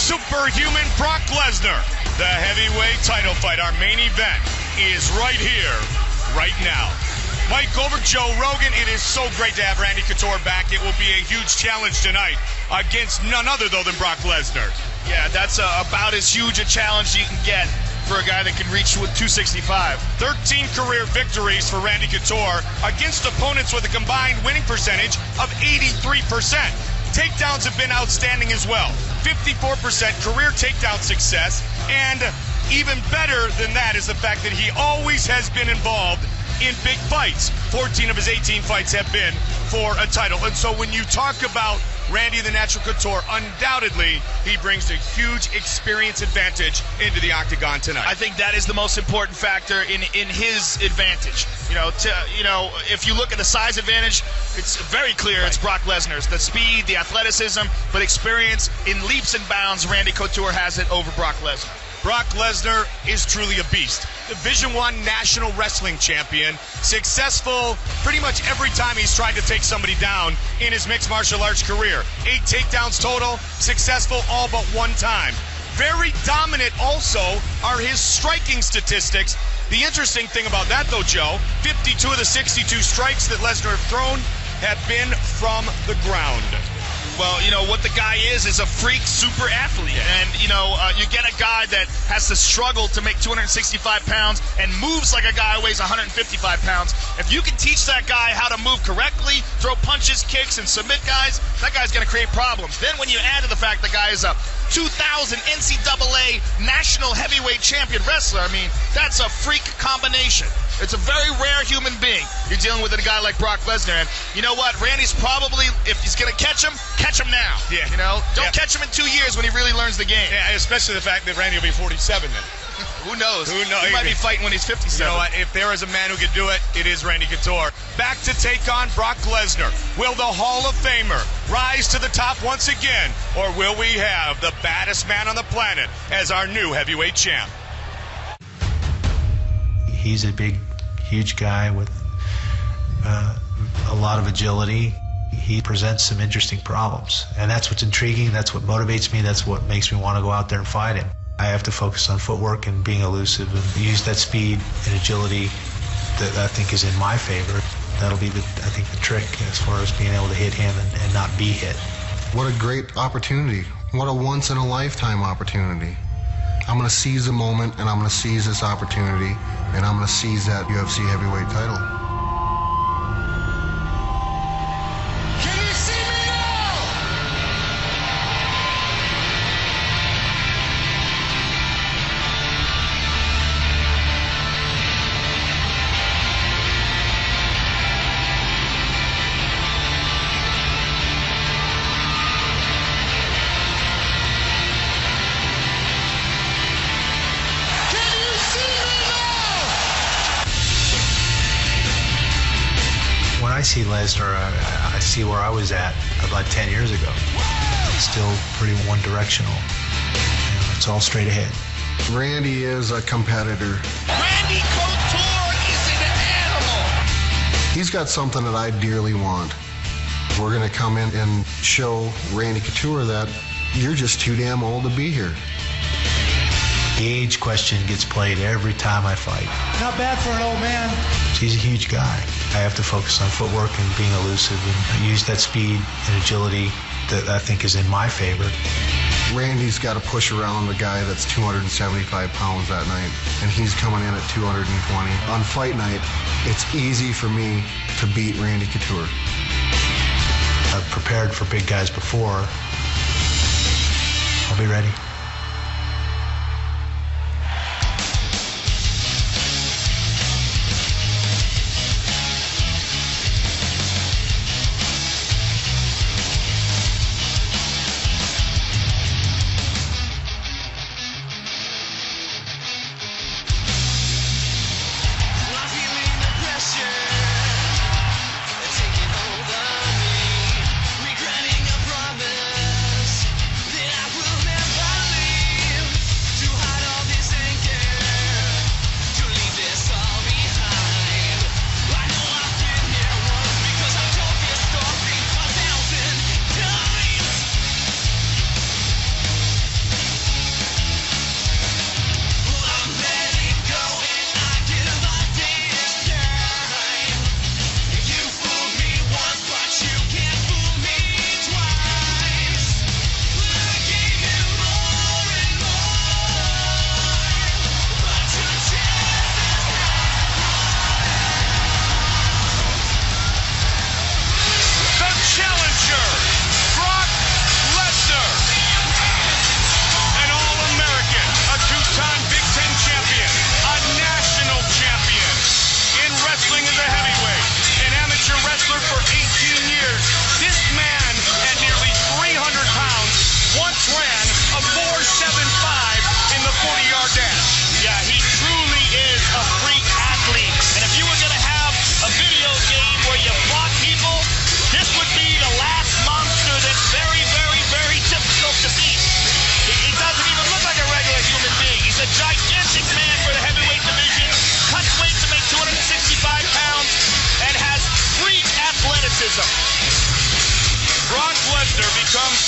superhuman Brock Lesnar. The heavyweight title fight, our main event, is right here, right now. Mike, over Joe Rogan, it is so great to have Randy Couture back. It will be a huge challenge tonight against none other, though, than Brock Lesnar. Yeah, that's about as huge a challenge you can get for a guy that can reach with 265. 13 career victories for Randy Couture against opponents with a combined winning percentage of 83%. Takedowns have been outstanding as well. 54% career takedown success, and even better than that is the fact that he always has been involved in big fights. 14 of his 18 fights have been for a title. And so when you talk about Randy the Natural Couture, undoubtedly he brings a huge experience advantage into the octagon tonight. I think that is the most important factor in his advantage. If you look at the size advantage, it's very clear it's Brock Lesnar's. The speed, the athleticism, but experience in leaps and bounds, Randy Couture has it over Brock Lesnar. Brock Lesnar is truly a beast. Division I National Wrestling Champion, successful pretty much every time he's tried to take somebody down in his mixed martial arts career. 8 takedowns total, successful all but one time. Very dominant also are his striking statistics. The interesting thing about that, though, Joe, 52 of the 62 strikes that Lesnar have thrown have been from the ground. Well, what the guy is a freak super athlete. Yeah. And, you get a guy that has to struggle to make 265 pounds and moves like a guy who weighs 155 pounds. If you can teach that guy how to move correctly, throw punches, kicks, and submit guys, that guy's going to create problems. Then when you add to the fact the guy is a 2000 NCAA national heavyweight champion wrestler, that's a freak combination. It's a very rare human being. You're dealing with a guy like Brock Lesnar. And you know what? Randy's probably, if he's going to catch him now. Yeah. Don't catch him in 2 years when he really learns the game. Yeah, especially the fact that Randy will be 47 then. Who knows? Who knows? He might be fighting when he's 57. You know what? If there is a man who could do it, it is Randy Couture. Back to take on Brock Lesnar. Will the Hall of Famer rise to the top once again? Or will we have the baddest man on the planet as our new heavyweight champ? He's a big, huge guy with a lot of agility. He presents some interesting problems, and that's what's intriguing. That's what motivates me. That's what makes me want to go out there and fight him. I have to focus on footwork and being elusive and use that speed and agility that I think is in my favor. That'll be, I think, the trick as far as being able to hit him and not be hit. What a great opportunity. What a once-in-a-lifetime opportunity. I'm going to seize the moment, and I'm going to seize this opportunity, and I'm going to seize that UFC heavyweight title. When I see Lesnar, I see where I was at about 10 years ago. It's still pretty one-directional. It's all straight ahead. Randy is a competitor. Randy Couture is an animal. He's got something that I dearly want. We're going to come in and show Randy Couture that you're just too damn old to be here. The age question gets played every time I fight. Not bad for an old man. He's a huge guy. I have to focus on footwork and being elusive and use that speed and agility that I think is in my favor. Randy's got to push around a guy that's 275 pounds that night, and he's coming in at 220. On fight night, it's easy for me to beat Randy Couture. I've prepared for big guys before. I'll be ready. Regretting a promise that I will never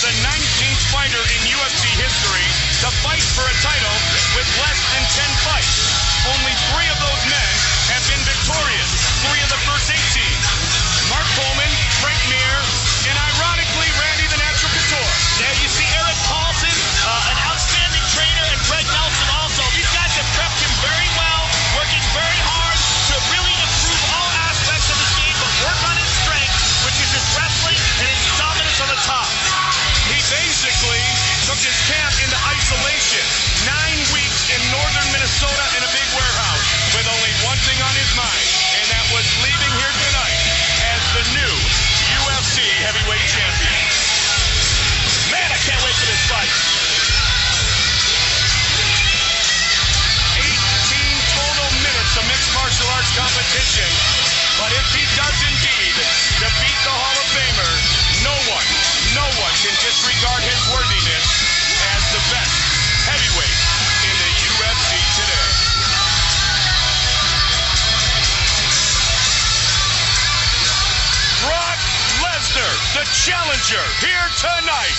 the 19th fighter in UFC history to fight for a title with less than 10 fights. Only 3 of those men have been victorious, 3 of the first 18. Mark Coleman, Frank Mir, and ironically, Randy the Natural Couture. There you see Eric Paulson, an outstanding trainer, and Greg Nelson also. These guys have prepped him very well, working very hard to really improve all aspects of his game, but work on his strength, which is his wrestling and his dominance on the top. He basically took his camp into isolation. 9 weeks in northern Minnesota in a big warehouse with only one thing on his mind, and that was leaving here tonight as the new UFC heavyweight champion. Man, I can't wait for this fight. 18 total minutes of mixed martial arts competition. But if he does indeed defeat the Hall of Famer, no one can disregard his worthiness as the best heavyweight in the UFC today. Brock Lesnar, the challenger, here tonight.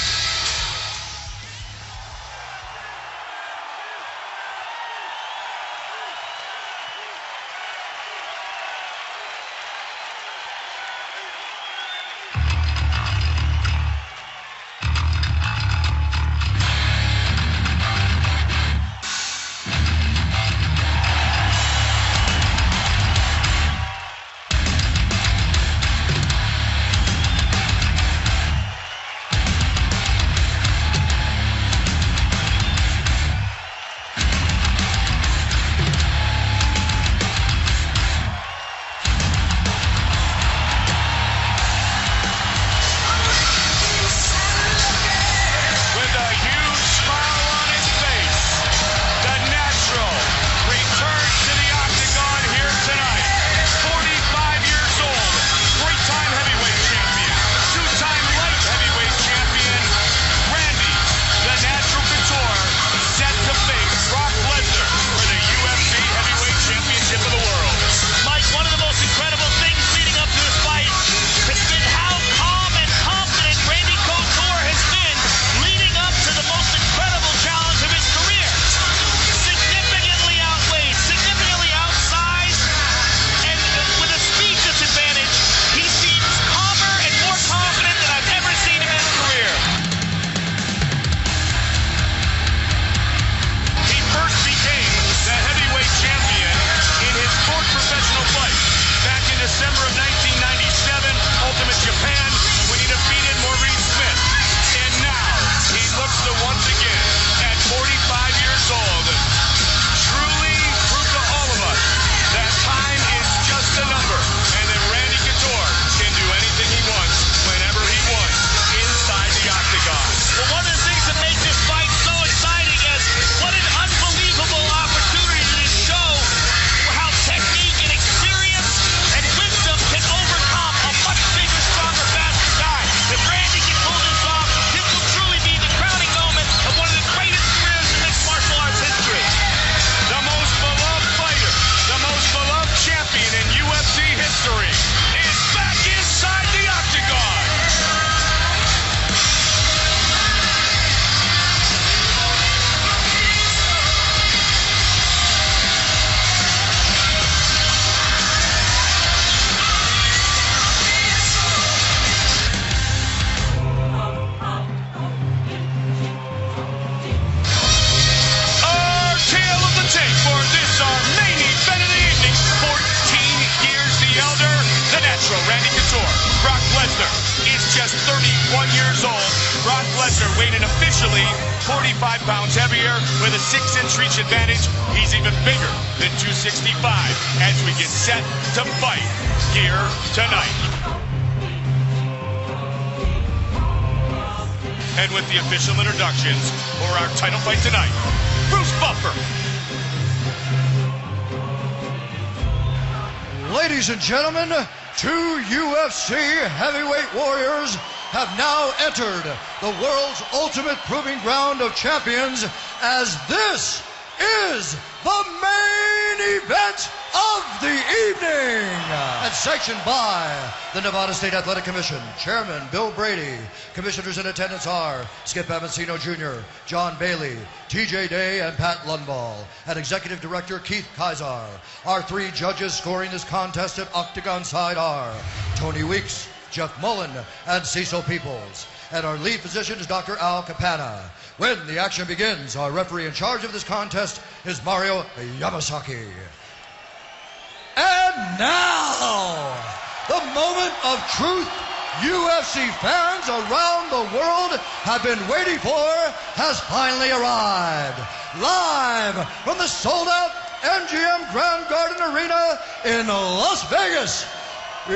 Lesnar weighing in officially 45 pounds heavier with a 6-inch reach advantage. He's even bigger than 265 as we get set to fight here tonight. And with the official introductions for our title fight tonight, Bruce Buffer. Ladies and gentlemen, 2 UFC heavyweight warriors have now entered the world's ultimate proving ground of champions, as this is the main event of the evening. And sanctioned by the Nevada State Athletic Commission, Chairman Bill Brady. Commissioners in attendance are Skip Avancino Jr., John Bailey, TJ Day, and Pat Lundvall. And Executive Director Keith Kaiser. Our 3 judges scoring this contest at Octagon side are Tony Weeks, Jeff Mullen, and Cecil Peoples. And our lead physician is Dr. Al Capana. When the action begins, our referee in charge of this contest is Mario Yamasaki. And now, the moment of truth UFC fans around the world have been waiting for has finally arrived. Live from the sold-out MGM Grand Garden Arena in Las Vegas. It's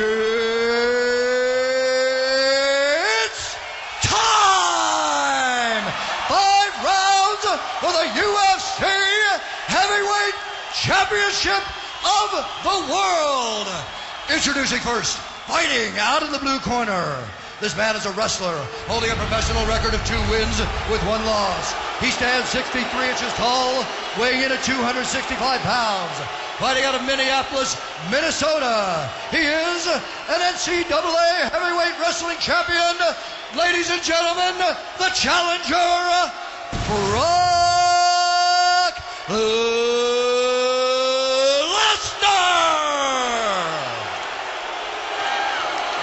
time! 5 rounds for the UFC Heavyweight Championship of the world. Introducing first, fighting out in the blue corner. This man is a wrestler holding a professional record of 2 wins with 1 loss. He stands 63 inches tall, weighing in at 265 pounds. Fighting out of Minneapolis, Minnesota. He is an NCAA heavyweight wrestling champion. Ladies and gentlemen, the challenger, Brock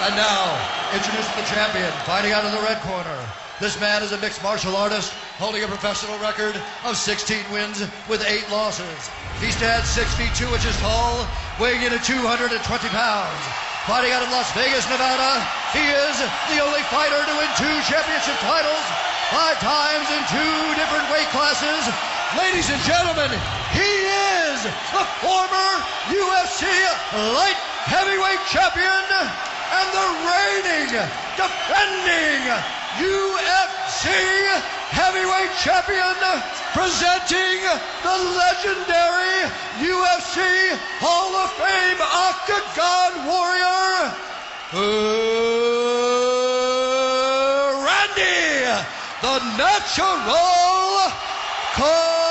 And now, introducing the champion, fighting out in the red corner. This man is a mixed martial artist, holding a professional record of 16 wins with 8 losses. He stands 6 feet 2 inches tall, weighing in at 220 pounds. Fighting out of Las Vegas, Nevada, he is the only fighter to win 2 championship titles, 5 times in 2 different weight classes. Ladies and gentlemen, he is the former UFC light heavyweight champion and the reigning, defending UFC heavyweight champion, presenting the legendary UFC Hall of Fame Octagon Warrior, Randy, the Natural Couture.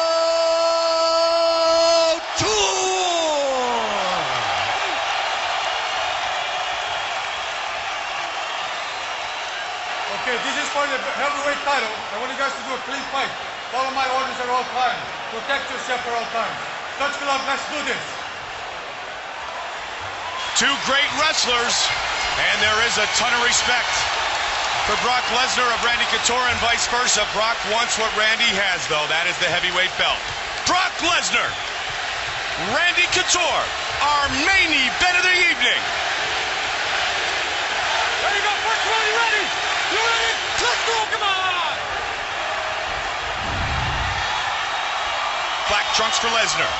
Okay, this is for the heavyweight title. I want you guys to do a clean fight. Follow my orders at all times. Protect yourself at all times. Touch glove, let's do this. 2 great wrestlers, and there is a ton of respect for Brock Lesnar of Randy Couture and vice versa. Brock wants what Randy has, though. That is the heavyweight belt. Brock Lesnar, Randy Couture, our main event of the evening. There you go, first one, you ready? You ready? Let's go, come on! Black trunks for Lesnar.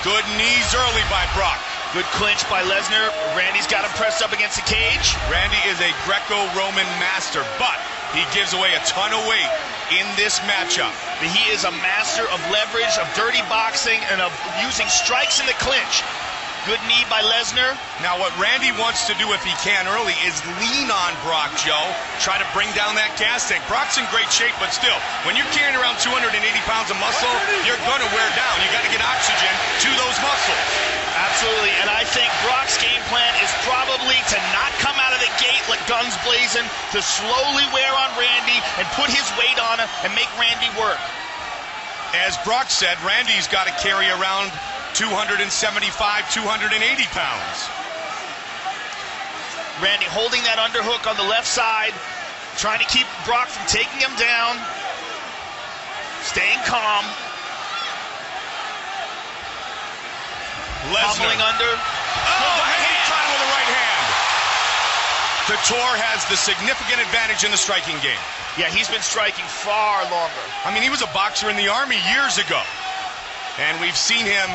Good knees early by Brock. Good clinch by Lesnar. Randy's got him pressed up against the cage. Randy is a Greco-Roman master, but he gives away a ton of weight in this matchup. He is a master of leverage, of dirty boxing, and of using strikes in the clinch. Good knee by Lesnar. Now what Randy wants to do if he can early is lean on Brock, Joe. Try to bring down that gas tank. Brock's in great shape, but still, when you're carrying around 280 pounds of muscle, you're going to wear down. You got to get oxygen to those muscles. Absolutely, and I think Brock's game plan is probably to not come out of the gate like guns blazing, to slowly wear on Randy and put his weight on him and make Randy work. As Brock said, Randy's got to carry around 275, 280 pounds. Randy holding that underhook on the left side, trying to keep Brock from taking him down, staying calm. Lesnar. Hobbling under. Oh, heavy trial with the right hand. Couture has the significant advantage in the striking game. Yeah, he's been striking far longer. I mean, he was a boxer in the Army years ago. And we've seen him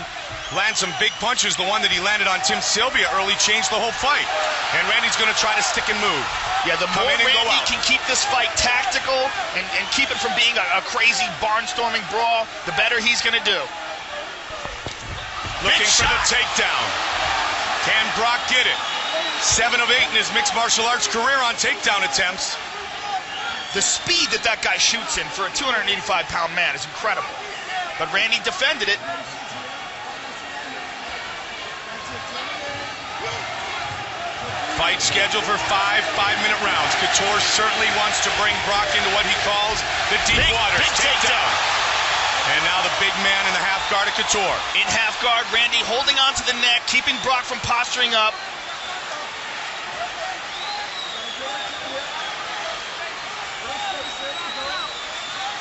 land some big punches. The one that he landed on Tim Sylvia early changed the whole fight. And Randy's going to try to stick and move. Yeah, the more Randy can keep this fight tactical and keep it from being a crazy barnstorming brawl, the better he's going to do. Looking for the takedown. Can Brock get it? 7 of 8 in his mixed martial arts career on takedown attempts. The speed that guy shoots in for a 285-pound man is incredible. But Randy defended it. Fight scheduled for 5 5-minute rounds. Couture certainly wants to bring Brock into what he calls the deep waters. Big takedown. And now the big man in the half guard of Couture. In half guard, Randy holding on to the neck, keeping Brock from posturing up.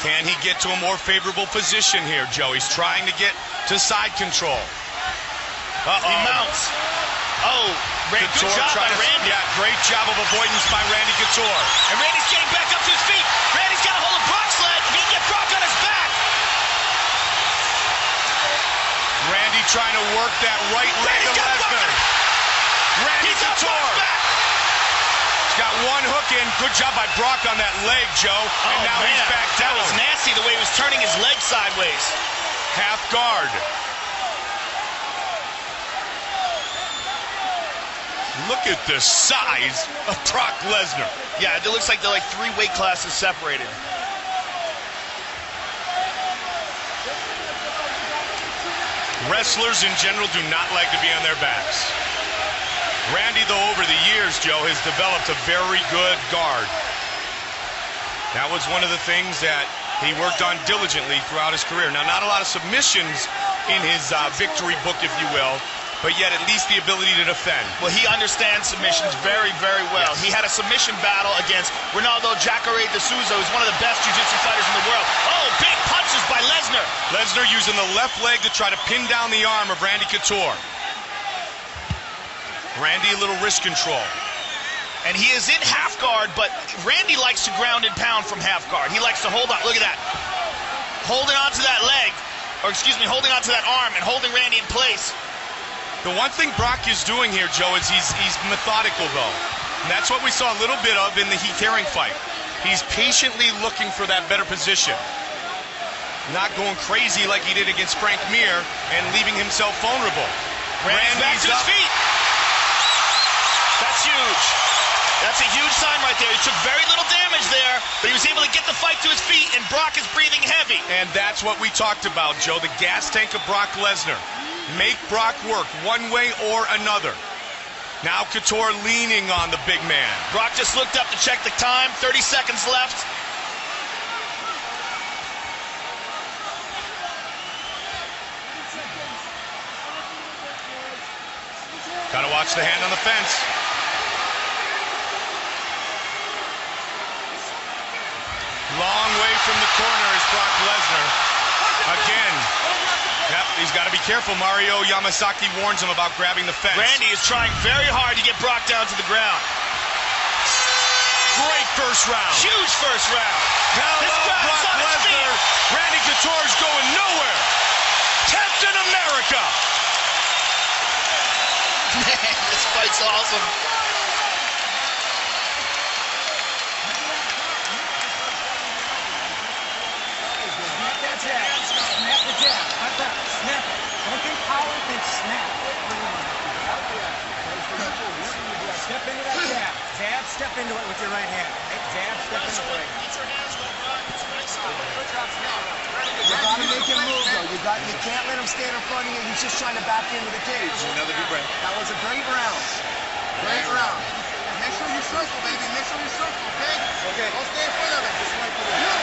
Can he get to a more favorable position here, Joe? He's trying to get to side control. He mounts. Oh, good job by Randy. Yeah, great job of avoidance by Randy Couture. And Randy's getting back up to his feet. Randy's got a hold of Brock's leg. He can get Brock on his back. Randy trying to work that right leg of Lesnar. Randy Couture. He's got one hook in. Good job by Brock on that leg, Joe. And now he's back down. That was nasty the way he was turning his leg sideways. Half guard. Look at the size of Brock Lesnar. Yeah, it looks like they're like 3 weight classes separated. Wrestlers in general do not like to be on their backs. Randy, though, over the years, Joe, has developed a very good guard. That was one of the things that he worked on diligently throughout his career. Now, not a lot of submissions in his victory book, if you will, but yet at least the ability to defend. Well, he understands submissions very, very well. Yes. He had a submission battle against Ronaldo Jacare de Souza, who's one of the best jiu-jitsu fighters in the world. Oh, big punches by Lesnar. Lesnar using the left leg to try to pin down the arm of Randy Couture. Randy, a little wrist control. And he is in half guard, but Randy likes to ground and pound from half guard. He likes to hold on. Look at that. Holding on to that leg, or excuse me, holding on to that arm and holding Randy in place. The one thing Brock is doing here, Joe, is he's methodical, though. And that's what we saw a little bit of in the Heath Herring fight. He's patiently looking for that better position. Not going crazy like he did against Frank Mir and leaving himself vulnerable. Randy's back to his feet. That's huge. That's a huge sign right there. He took very little damage there, but he was able to get the fight to his feet, and Brock is breathing heavy. And that's what we talked about, Joe, the gas tank of Brock Lesnar. Make Brock work one way or another. Now Couture leaning on the big man. Brock just looked up to check the time. 30 seconds left. Gotta watch the hand on the fence. Long way from the corner is Brock Lesnar. Again. Yep, he's got to be careful. Mario Yamasaki warns him about grabbing the fence. Randy is trying very hard to get Brock down to the ground. Great first round. Huge first round. Hello, Brock Lesnar. Randy Couture's going nowhere. Captain America. Man, this fight's awesome. Snap the jab. Snap it. Don't think power, think snap. Step into that jab. Jab, step into it with your right hand. Jab, step into it. You gotta make him move though. You can't let him stand in front of you. He's just trying to back into the cage. Another deep breath. That was a great round. Great round. Make sure you circle, baby. Make sure you circle, okay? Okay. Don't stay in front of it. Just wait for it.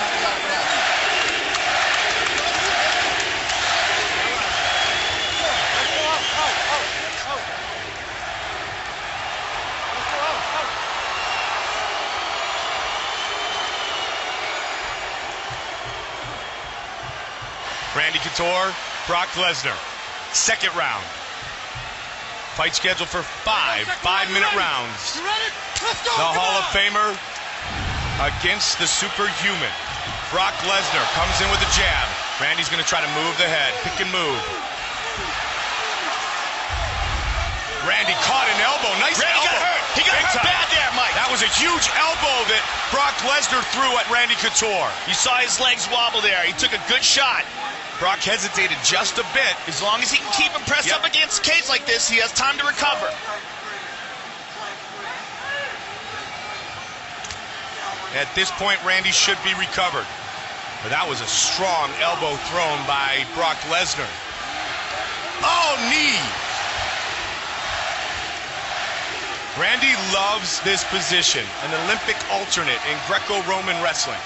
Randy Couture, Brock Lesnar. Second round. Fight scheduled for 5 5-minute rounds. The Hall of Famer against the superhuman. Brock Lesnar comes in with a jab. Randy's going to try to move the head. Pick and move. Randy caught an elbow. Nice Randy elbow. got hurt. He got hurt bad there, Mike. That was a huge elbow that Brock Lesnar threw at Randy Couture. You saw his legs wobble there. He took a good shot. Brock hesitated just a bit. As long as he can keep him pressed up against a cage like this, he has time to recover. At this point, Randy should be recovered. But that was a strong elbow thrown by Brock Lesnar. Oh, knee! Randy loves this position, an Olympic alternate in Greco-Roman wrestling.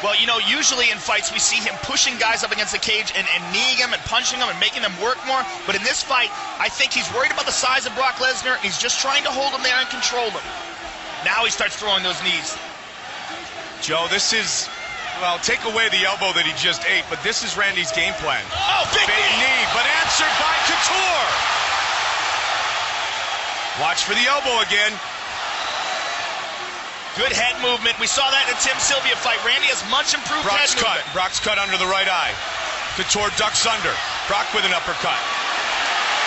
Well, you know, usually in fights we see him pushing guys up against the cage and kneeing them and punching them and making them work more. But in this fight, I think he's worried about the size of Brock Lesnar, and he's just trying to hold him there and control him. Now he starts throwing those knees. Joe, this is, well, take away the elbow that he just ate, but this is Randy's game plan. Oh, big knee, but answered by Couture. Watch for the elbow again. Good head movement. We saw that in the Tim Sylvia fight. Randy has much improved head movement. Brock's cut under the right eye. Couture ducks under. Brock with an uppercut.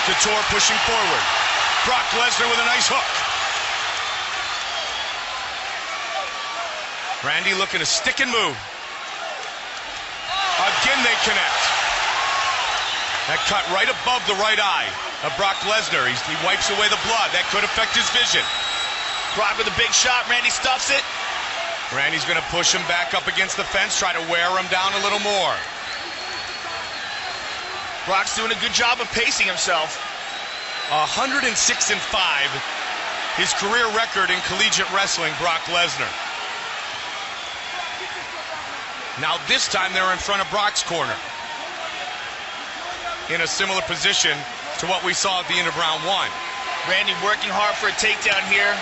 Couture pushing forward. Brock Lesnar with a nice hook. Randy looking to stick and move. Again they connect. That cut right above the right eye of Brock Lesnar. He wipes away the blood. That could affect his vision. Brock with a big shot. Randy stuffs it. Randy's going to push him back up against the fence, try to wear him down a little more. Brock's doing a good job of pacing himself. 106-5, his career record in collegiate wrestling, Brock Lesnar. Now this time they're in front of Brock's corner, in a similar position to what we saw at the end of round one. Randy working hard for a takedown here.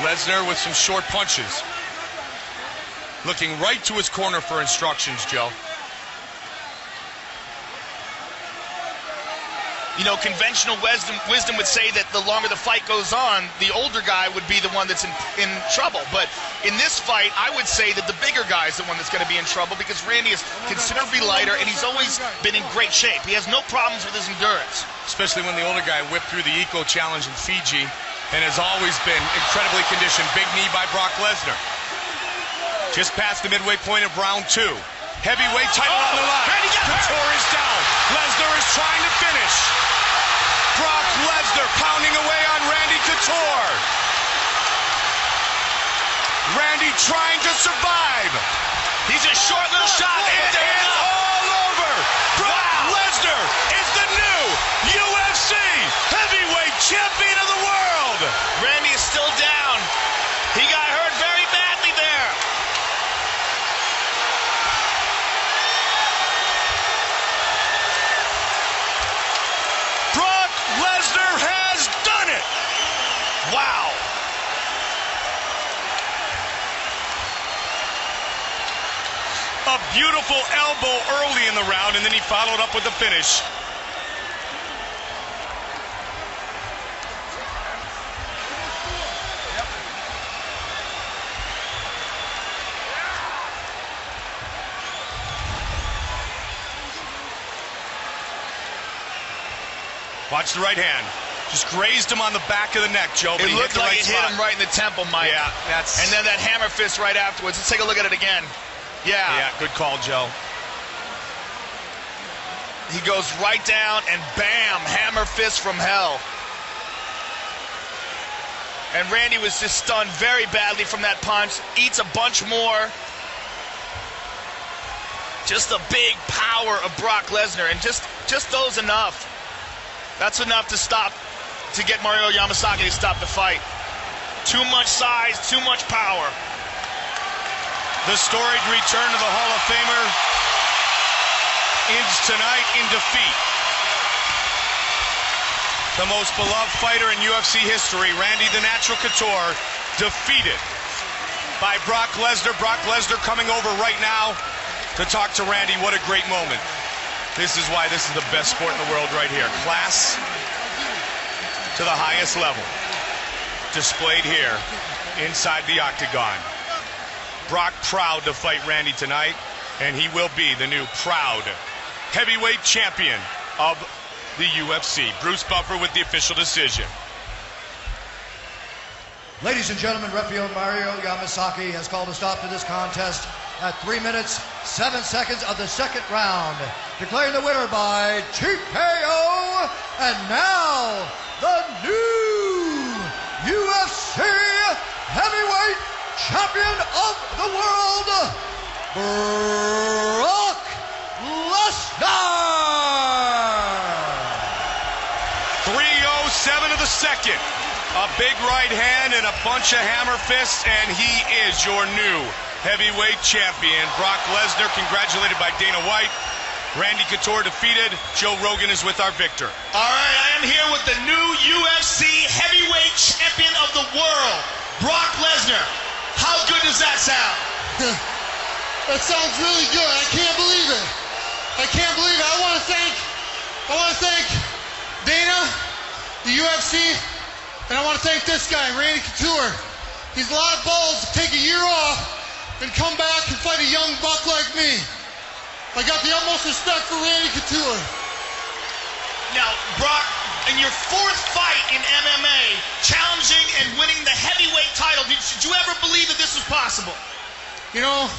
Lesnar with some short punches. Looking right to his corner for instructions, Joe. You know, conventional wisdom would say that the longer the fight goes on, the older guy would be the one that's in trouble. But in this fight, I would say that the bigger guy is the one that's going to be in trouble, because Randy is considerably lighter and he's always been in great shape. He has no problems with his endurance. Especially when the older guy whipped through the Eco Challenge in Fiji and has always been incredibly conditioned. Big knee by Brock Lesnar. Just past the midway point of round two. Heavyweight title on the line. Couture is down. Lesnar is trying to finish. Brock Lesnar pounding away on Randy Couture. Randy trying to survive. He's a short little shot. It is all over. Brock Lesnar is the new UFC heavyweight champion of the world. Randy is still down. He got hurt very badly there. Brock Lesnar has done it. Wow. A beautiful elbow early in the round, and then he followed up with the finish. Watch the right hand. Just grazed him on the back of the neck, Joe. But it looked like it hit him right in the temple, Mike. Yeah, that's... And then that hammer fist right afterwards. Let's take a look at it again. Yeah. Yeah, good call, Joe. He goes right down and bam, hammer fist from hell. And Randy was just stunned very badly from that punch. Eats a bunch more. Just the big power of Brock Lesnar, and just those enough. That's enough to stop, to get Mario Yamasaki to stop the fight. Too much size, too much power. The storied return of the Hall of Famer ends tonight in defeat. The most beloved fighter in UFC history, Randy the Natural Couture, defeated by Brock Lesnar. Brock Lesnar coming over right now to talk to Randy. What a great moment. This is why this is the best sport in the world right here. Class to the highest level. Displayed here inside the octagon. Brock proud to fight Randy tonight, and he will be the new proud heavyweight champion of the UFC. Bruce Buffer with the official decision. Ladies and gentlemen, referee Mario Yamasaki has called a stop to this contest at 3 minutes, 7 seconds of the second round, declaring the winner by TKO, and now the new UFC heavyweight champion of the world, Brock Lesnar. 3:07 of the second. A big right hand and a bunch of hammer fists, and he is your new heavyweight champion. Brock Lesnar, congratulated by Dana White. Randy Couture defeated. Joe Rogan is with our victor. All right, I am here with the new UFC heavyweight champion of the world, Brock Lesnar. How good does that sound? That sounds really good. I can't believe it. I can't believe it. I want to thank Dana, the UFC, and I want to thank this guy, Randy Couture. He's a lot of balls to take a year off and come back and fight a young buck like me. I got the utmost respect for Randy Couture. Now, Brock, in your fourth fight in MMA, challenging and winning the heavyweight title, did you ever believe that this was possible? You know,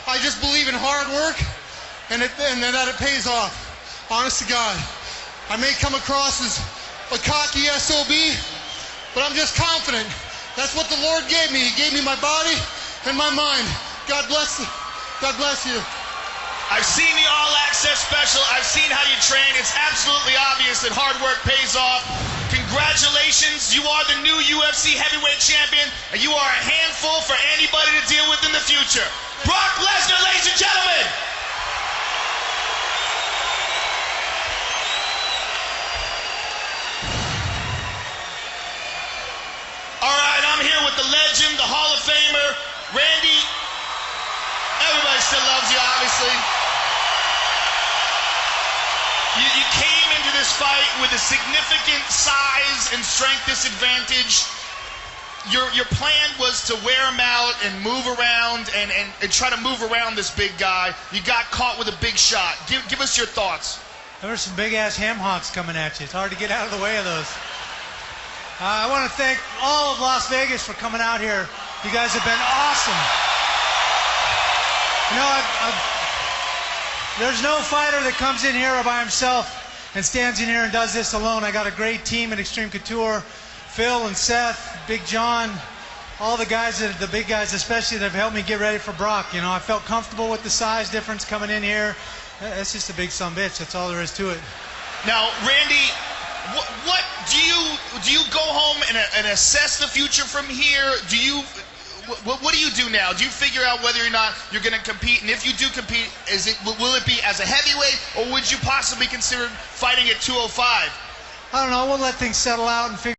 I just believe in hard work and that it pays off. Honest to God. I may come across as a cocky SOB, but I'm just confident. That's what the Lord gave me. He gave me my body and my mind. God bless you. God bless you. I've seen the All Access special. I've seen how you train. It's absolutely obvious that hard work pays off. Congratulations. You are the new UFC heavyweight champion, and you are a handful for anybody to deal with in the future. Brock Lesnar, ladies and gentlemen. All right, I'm here with the legend, the Hall of Famer, Randy. Everybody still loves you, obviously. You came into this fight with a significant size and strength disadvantage. Your plan was to wear him out and move around and try to move around this big guy. You got caught with a big shot. Give us your thoughts. There were some big-ass ham hocks coming at you. It's hard to get out of the way of those. I want to thank all of Las Vegas for coming out here. You guys have been awesome. You know, there's no fighter that comes in here by himself and stands in here and does this alone. I got a great team at Extreme Couture. Phil and Seth, Big John, all the guys, the big guys especially, that have helped me get ready for Brock. You know, I felt comfortable with the size difference coming in here. That's just a big sumbitch. That's all there is to it. Now, Randy, what do you go home and assess the future from here? What do you do now? Do you figure out whether or not you're going to compete? And if you do compete, will it be as a heavyweight, or would you possibly consider fighting at 205? I don't know. We'll let things settle out and figure